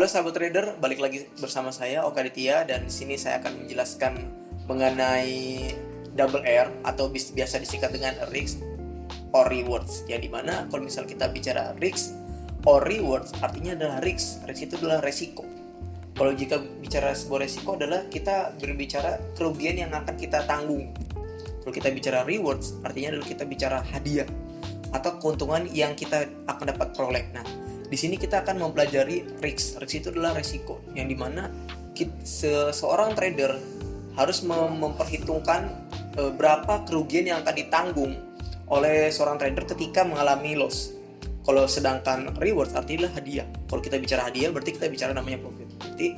Halo sahabat trader, balik lagi bersama saya Oka Aditya dan di sini saya akan menjelaskan mengenai double R atau biasa disingkat dengan risk or rewards. Yang dimana kalau misal kita bicara risk or rewards artinya adalah risk. Risk itu adalah resiko. Kalau jika bicara sebuah resiko adalah kita berbicara kerugian yang akan kita tanggung. Kalau kita bicara rewards artinya adalah kita bicara hadiah atau keuntungan yang kita akan dapat peroleh. Nah, di sini kita akan mempelajari risk. Risk itu adalah resiko, yang dimana seorang trader harus memperhitungkan berapa kerugian yang akan ditanggung oleh seorang trader ketika mengalami loss. Kalau sedangkan rewards artinya hadiah. Kalau kita bicara hadiah berarti kita bicara namanya profit. Berarti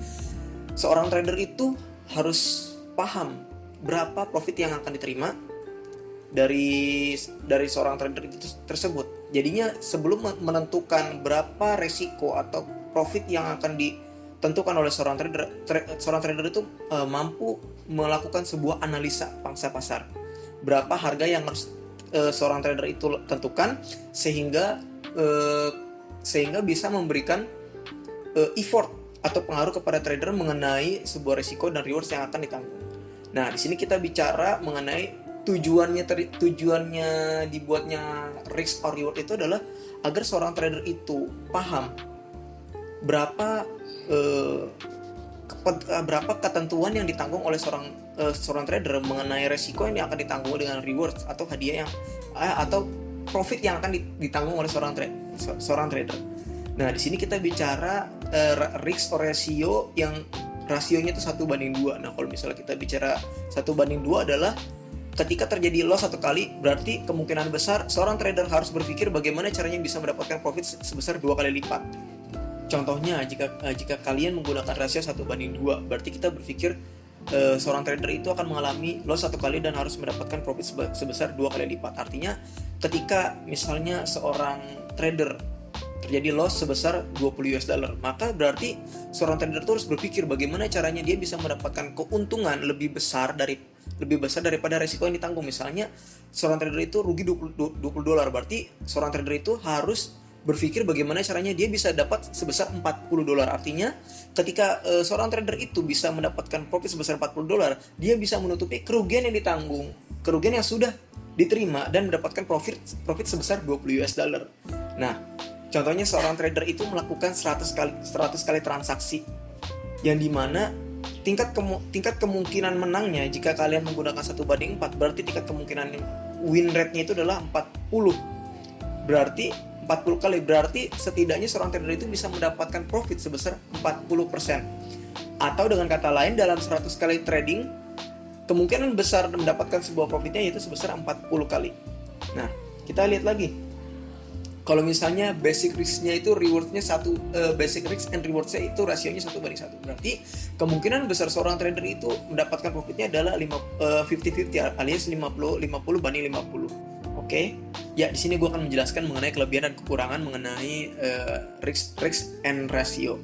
seorang trader itu harus paham berapa profit yang akan diterima dari seorang trader itu tersebut. Jadinya sebelum menentukan berapa resiko atau profit yang akan ditentukan oleh seorang trader itu mampu melakukan sebuah analisa pangsa pasar. Berapa harga yang harus seorang trader itu tentukan sehingga bisa memberikan effort atau pengaruh kepada trader mengenai sebuah resiko dan rewards yang akan ditanggung. Nah, di sini kita bicara mengenai tujuannya dibuatnya risk or reward itu adalah agar seorang trader itu paham berapa ketentuan yang ditanggung oleh seorang trader mengenai resiko yang akan ditanggung dengan rewards atau hadiah atau profit yang akan ditanggung oleh seorang trader. Nah, di sini kita bicara risk or ratio yang rasionya itu 1:2. Nah, kalau misalnya kita bicara 1:2 adalah ketika terjadi loss satu kali, berarti kemungkinan besar seorang trader harus berpikir bagaimana caranya bisa mendapatkan profit sebesar 2 kali lipat. Contohnya, jika kalian menggunakan rasio 1:2, berarti kita berpikir seorang trader itu akan mengalami loss satu kali dan harus mendapatkan profit sebesar 2 kali lipat. Artinya, ketika misalnya seorang trader terjadi loss sebesar $20, maka berarti seorang trader itu harus berpikir bagaimana caranya dia bisa mendapatkan keuntungan lebih besar daripada resiko yang ditanggung. Misalnya seorang trader itu rugi $20, berarti seorang trader itu harus berpikir bagaimana caranya dia bisa dapat sebesar $40. Artinya ketika seorang trader itu bisa mendapatkan profit sebesar $40, dia bisa menutupi kerugian yang ditanggung, kerugian yang sudah diterima dan mendapatkan profit sebesar $20. Nah, contohnya seorang trader itu melakukan 100 kali transaksi, yang dimana tingkat kemungkinan menangnya jika kalian menggunakan 1:4, berarti tingkat kemungkinan win rate-nya itu adalah 40. Berarti 40 kali, berarti setidaknya seorang trader itu bisa mendapatkan profit sebesar 40%. Atau dengan kata lain, dalam 100 kali trading, kemungkinan besar mendapatkan sebuah profitnya yaitu sebesar 40 kali. Nah, kita lihat lagi. Kalau misalnya basic risk-nya itu reward-nya basic risk and reward-nya itu rasionya 1:1. Berarti kemungkinan besar seorang trader itu mendapatkan profitnya adalah 50-50 alias 50-50. Oke. Ya, di sini gue akan menjelaskan mengenai kelebihan dan kekurangan mengenai risk and ratio.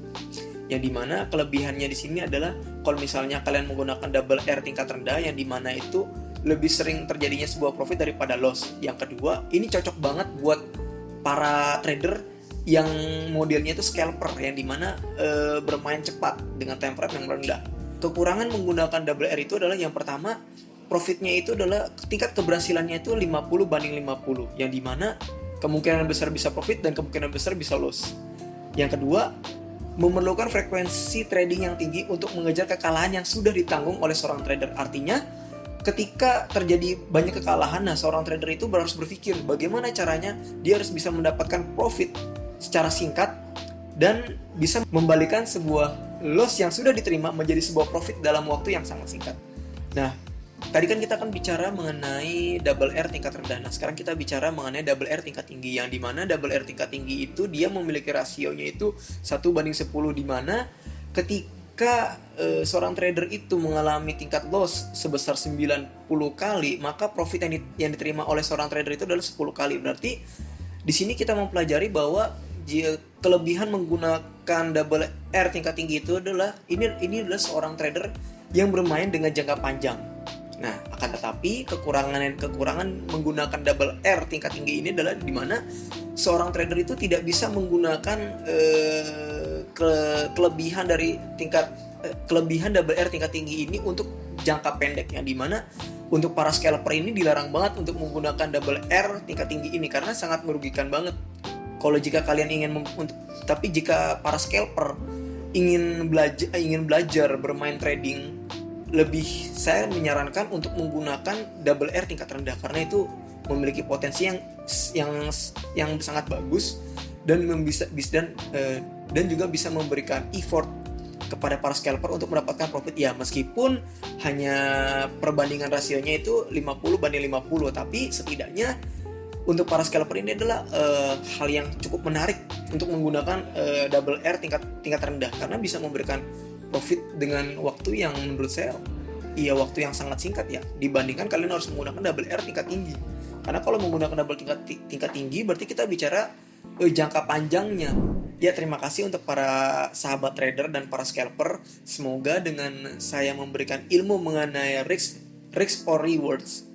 Yang dimana kelebihannya di sini adalah kalau misalnya kalian menggunakan double R tingkat rendah, yang dimana itu lebih sering terjadinya sebuah profit daripada loss. Yang kedua, ini cocok banget buat para trader yang modelnya itu scalper, yang dimana bermain cepat dengan time frame yang rendah. Kekurangan menggunakan double R itu adalah yang pertama, profitnya itu adalah tingkat keberhasilannya itu 50/50, yang dimana kemungkinan besar bisa profit dan kemungkinan besar bisa loss. Yang kedua, memerlukan frekuensi trading yang tinggi untuk mengejar kekalahan yang sudah ditanggung oleh seorang trader. Artinya ketika terjadi banyak kekalahan, nah seorang trader itu harus berpikir bagaimana caranya dia harus bisa mendapatkan profit secara singkat dan bisa membalikan sebuah loss yang sudah diterima menjadi sebuah profit dalam waktu yang sangat singkat. Nah, tadi kan kita akan bicara mengenai double R tingkat rendah. Nah, sekarang kita bicara mengenai double R tingkat tinggi, yang dimana double R tingkat tinggi itu dia memiliki rasionya itu 1:10, dimana ketika seorang trader itu mengalami tingkat loss sebesar 90 kali, maka profit yang diterima oleh seorang trader itu adalah 10 kali. Berarti di sini kita mempelajari bahwa kelebihan menggunakan double R tingkat tinggi itu adalah ini adalah seorang trader yang bermain dengan jangka panjang. Nah, akan tetapi kekurangan menggunakan double R tingkat tinggi ini adalah di mana seorang trader itu tidak bisa menggunakan kelebihan dari kelebihan double R tingkat tinggi ini untuk jangka pendek, yang dimana untuk para scalper ini dilarang banget untuk menggunakan double R tingkat tinggi ini karena sangat merugikan banget. Kalau jika kalian tapi jika para scalper ingin belajar bermain trading, saya menyarankan untuk menggunakan double R tingkat rendah karena itu memiliki potensi yang sangat bagus dan juga bisa memberikan effort kepada para scalper untuk mendapatkan profit. Ya, meskipun hanya perbandingan rasionya itu 50/50, tapi setidaknya untuk para scalper ini adalah hal yang cukup menarik untuk menggunakan double R tingkat rendah karena bisa memberikan profit dengan waktu yang menurut saya waktu yang sangat singkat ya, dibandingkan kalian harus menggunakan double R tingkat tinggi. Karena kalau menggunakan double tingkat tinggi berarti kita bicara jangka panjangnya. Ya, terima kasih untuk para sahabat trader dan para scalper. Semoga dengan saya memberikan ilmu mengenai risk or rewards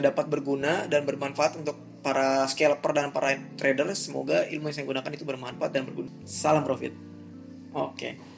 dapat berguna dan bermanfaat untuk para scalper dan para trader. Semoga ilmu yang saya gunakan itu bermanfaat dan berguna. Salam profit. Oke.